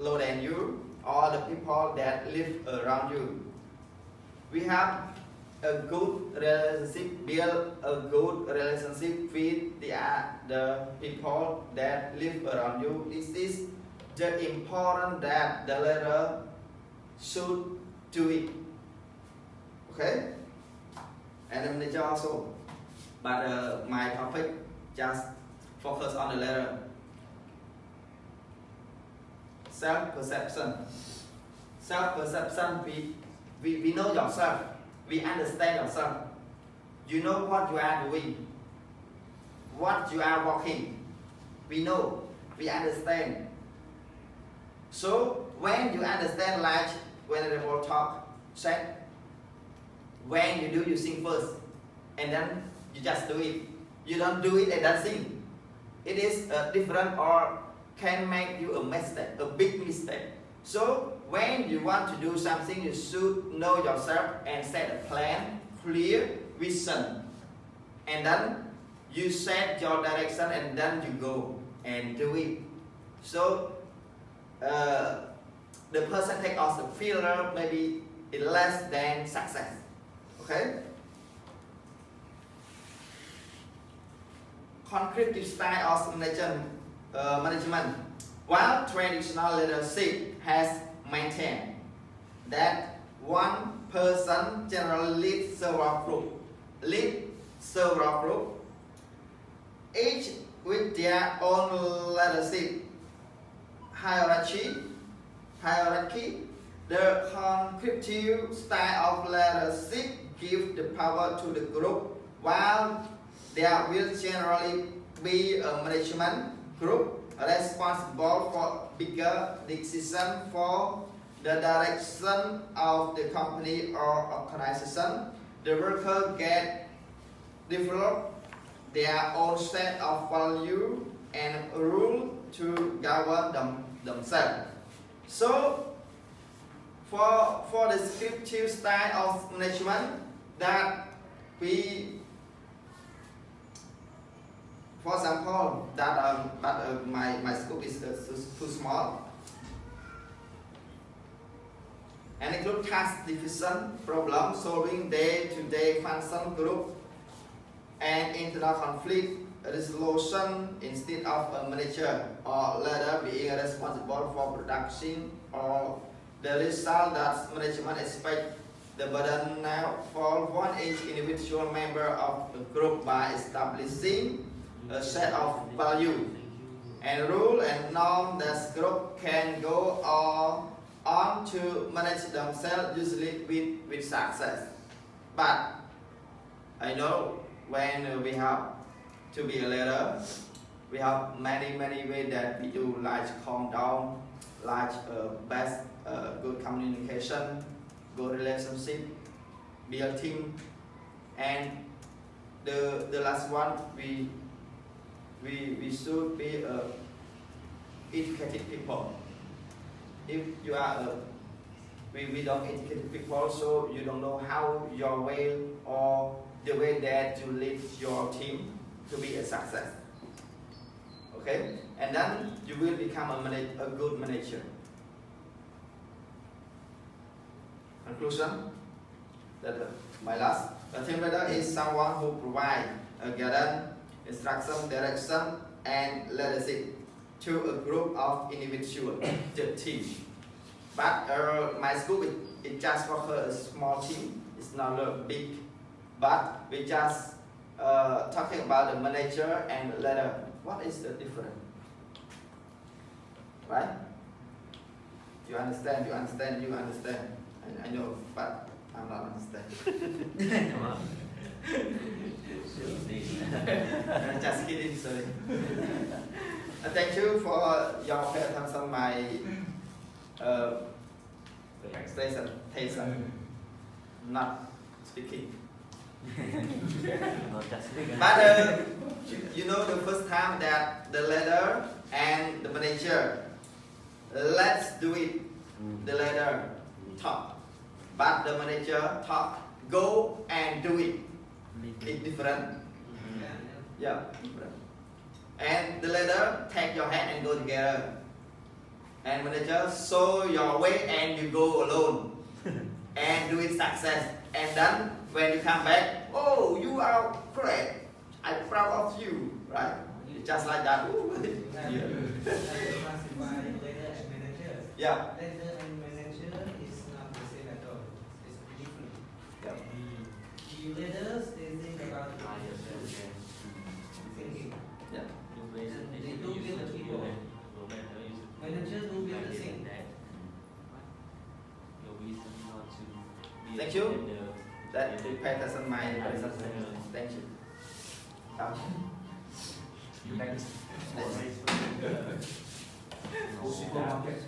lower than you or the people that live around you. We have a good relationship, build a good relationship with the people that live around you. This is the important that the leader should do it. Okay? And the manager also. But my topic just focus on the leader. Self-perception. Self-perception, we know yourself. We understand yourself. You know what you are doing. What you are working. We know. We understand. So when you understand, like when the will talk, said, when you do, you sing first, and then you just do it. You don't do it and then sing. It is different or can make you a mistake, a big mistake. So when you want to do something, you should know yourself and set a plan, clear vision, and then you set your direction and then you go and do it. So the percentage of the failure maybe is less than success. Okay? Concrete style of management. While traditional leadership has maintained that one person generally leads several groups, each with their own leadership hierarchy. The constructive style of leadership gives the power to the group, while there will generally be a management group responsible for bigger decisions for the direction of the company or organization. The workers get develop their own set of values and rules to govern themselves. So for the descriptive style of management that we, for example, that my scope is too small, and include task division, problem solving, day-to-day function group, and internal conflict resolution instead of a manager or leader being responsible for production or the result that management expects. The burden now for each individual member of the group by establishing a set of values and rules and norms that group can go on to manage themselves, usually with success. But I know when we have to be a leader, we have many ways that we do, like calm down, like best good communication, good relationship, build team, and the last one we should be educated people. If you are we don't educate people, so you don't know how your way or the way that you lead your team to be a success. Okay, and then you will become a good manager. Conclusion. That my last. A team leader is someone who provides guidance, instruction, direction, and leadership to a group of individuals, the team. But my school it just for a small team. It's not a big. But we just talking about the manager and leader. What is the difference? Right? You understand? I know, but I'm not understand. Just kidding, sorry. Thank you for your attention on my presentation. Not speaking. But you know the first time that the leader and the manager, let's do it. The leader talk, but the manager talk, go and do it. It's different. Yeah, different. And the leader take your hand and go together. And manager show your way and you go alone and do it success. And then when you come back, oh, you are great. I'm proud of you, right? Just like that. Classify leader and manager. Yeah. Leader and manager is not the same at all. It's different. Yeah. The leaders they think about thinking. Yeah. They do with the people. Manager do with the thing. Thank you. That prepared us on my presentation. Thank you. Supermarket.